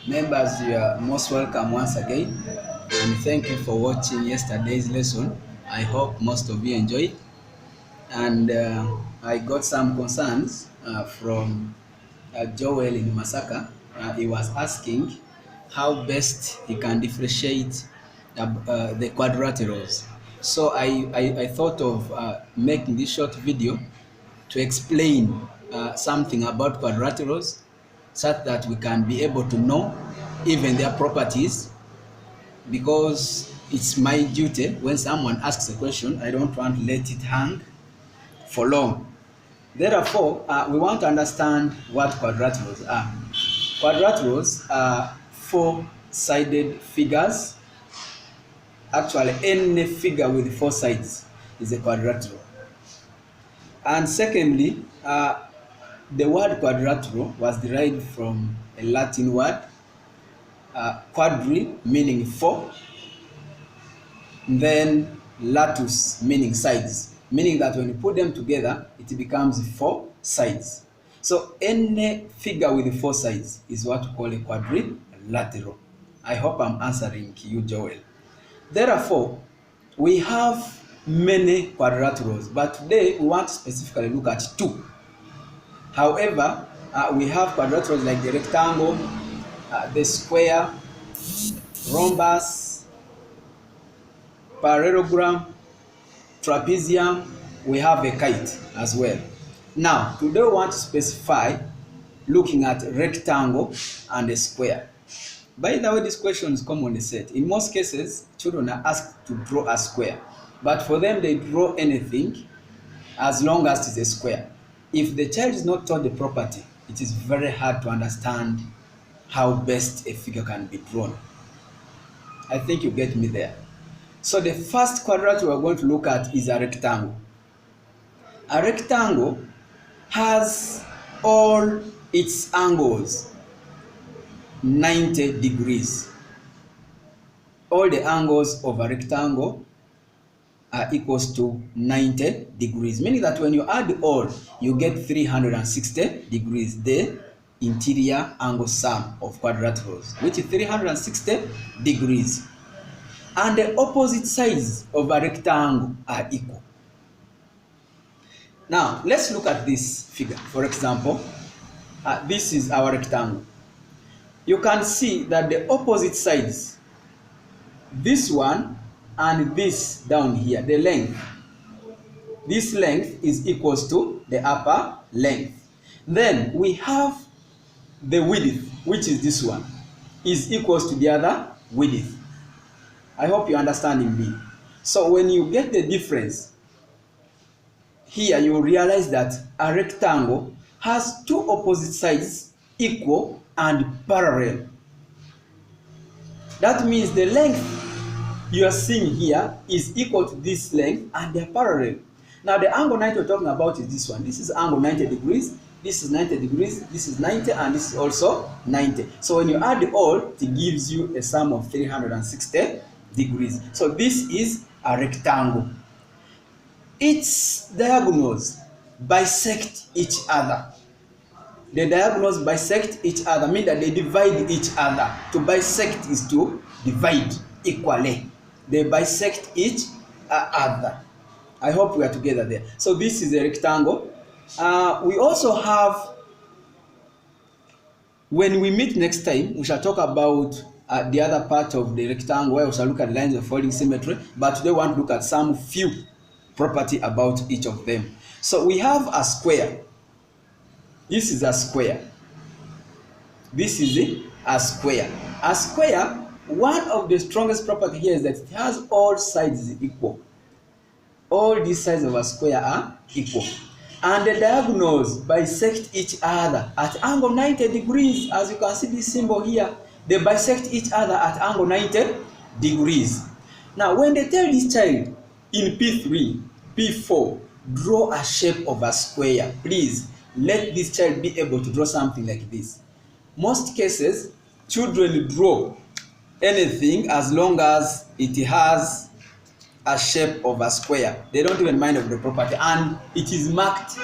Members, you are most welcome once again, and thank you for watching yesterday's lesson. I hope most of you enjoyed, and I got some concerns from Joel in Masaka. He was asking how best he can differentiate the quadrilaterals. So I thought of making this short video to explain something about quadrilaterals such that we can be able to know even their properties, because it's my duty when someone asks a question, I don't want to let it hang for long. Therefore, we want to understand what quadrilaterals are. Quadrilaterals are four-sided figures. Actually, any figure with four sides is a quadrilateral. And secondly, the word quadrilateral was derived from a Latin word, quadri meaning four, then latus meaning sides, meaning that when you put them together, it becomes four sides. So any figure with four sides is what we call a quadrilateral. I hope I'm answering you, Joel. Therefore, we have many quadrilaterals, but today we want to specifically look at two. However, we have quadrilaterals like the rectangle, the square, rhombus, parallelogram, trapezium. We have a kite as well. Now, today we want to specify looking at rectangle and a square. By the way, this question is commonly set. In most cases, children are asked to draw a square, but for them, they draw anything as long as it's a square. If the child is not taught the property, it is very hard to understand how best a figure can be drawn. I think you get me there. So the first quadrilateral we're going to look at is a rectangle. A rectangle has all its angles 90 degrees. All the angles of a rectangle are equals to 90 degrees, meaning that when you add all, you get 360 degrees, the interior angle sum of quadrilaterals, which is 360 degrees. And the opposite sides of a rectangle are equal. Now, let's look at this figure. For example, this is our rectangle. You can see that the opposite sides, this one and this down here, the length, this length is equals to the upper length. Then we have the width, which is this one, is equals to the other width. I hope you understand me. So when you get the difference here, you realize that a rectangle has two opposite sides equal and parallel. That means the length you are seeing here is equal to this length and they are parallel. Now the angle 90 we're talking about is this one. This is angle 90 degrees, this is 90 degrees, this is 90, and this is also 90. So when you add all, it gives you a sum of 360 degrees. So this is a rectangle. Its diagonals bisect each other. The diagonals bisect each other, mean that they divide each other. To bisect is to divide equally. They bisect each other. I hope we are together there. So this is a rectangle. We also have, when we meet next time, we shall talk about the other part of the rectangle, where we shall look at lines of folding symmetry. But today we want to look at some few property about each of them. So we have a square. This is a square. This is a square. A square, one of the strongest property here is that it has all sides equal. All these sides of a square are equal. And the diagonals bisect each other at angle 90 degrees. As you can see this symbol here, they bisect each other at angle 90 degrees. Now, when they tell this child in P3, P4, draw a shape of a square, please let this child be able to draw something like this. Most cases, children draw anything as long as it has a shape of a square. They don't even mind of the property, and it is marked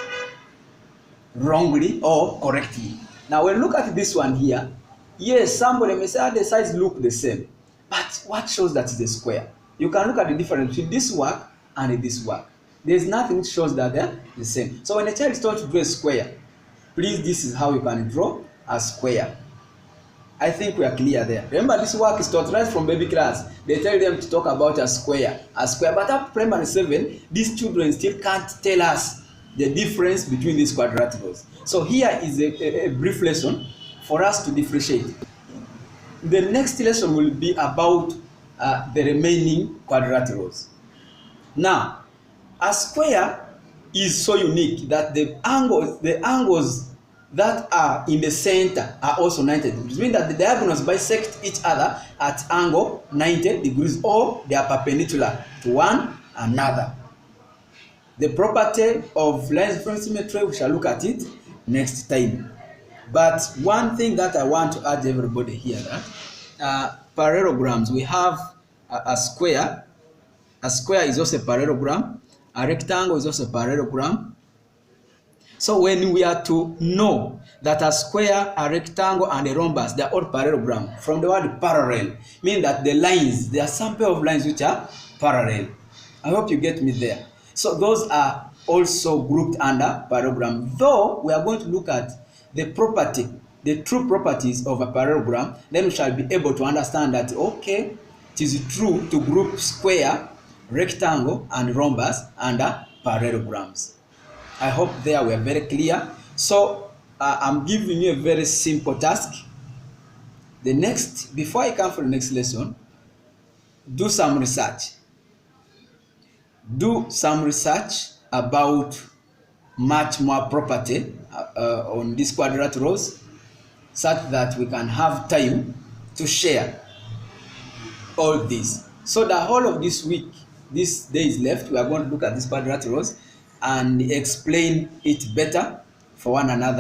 wrongly or correctly. Now, when you look at this one here, Yes, somebody may say, the sides look the same, but what shows that it's a square? You can look at the difference between this work and this work. There's nothing that shows that they're the same. So when a child is taught to draw a square, please, this is how you can draw a square. I think we are clear there. Remember, this work is taught right from baby class. They tell them to talk about a square. But up primary 7, these children still can't tell us the difference between these quadrilaterals. So here is a brief lesson for us to differentiate. The next lesson will be about the remaining quadrilaterals. Now, a square is so unique that the angles that are in the center are also 90 degrees, meaning that the diagonals bisect each other at angle 90 degrees, or they are perpendicular to one another. The property of lines from symmetry, we shall look at it next time. But one thing that I want to urge everybody here, that parallelograms, we have a square. A square is also a parallelogram. A rectangle is also a parallelogram. So when we are to know that a square, a rectangle, and a rhombus, they are all parallelogram, from the word parallel, meaning that the lines, there are some pair of lines which are parallel. I hope you get me there. So those are also grouped under parallelogram. Though we are going to look at the property, the true properties of a parallelogram, then we shall be able to understand that, okay, it is true to group square, rectangle, and rhombus under parallelograms. I hope there we are very clear. So I'm giving you a very simple task. The next, before I come for the next lesson, do some research. Do some research about much more property on these quadrilaterals, such that we can have time to share all this. So the whole of this week, this day is left, we are going to look at these quadrilaterals and explain it better for one another.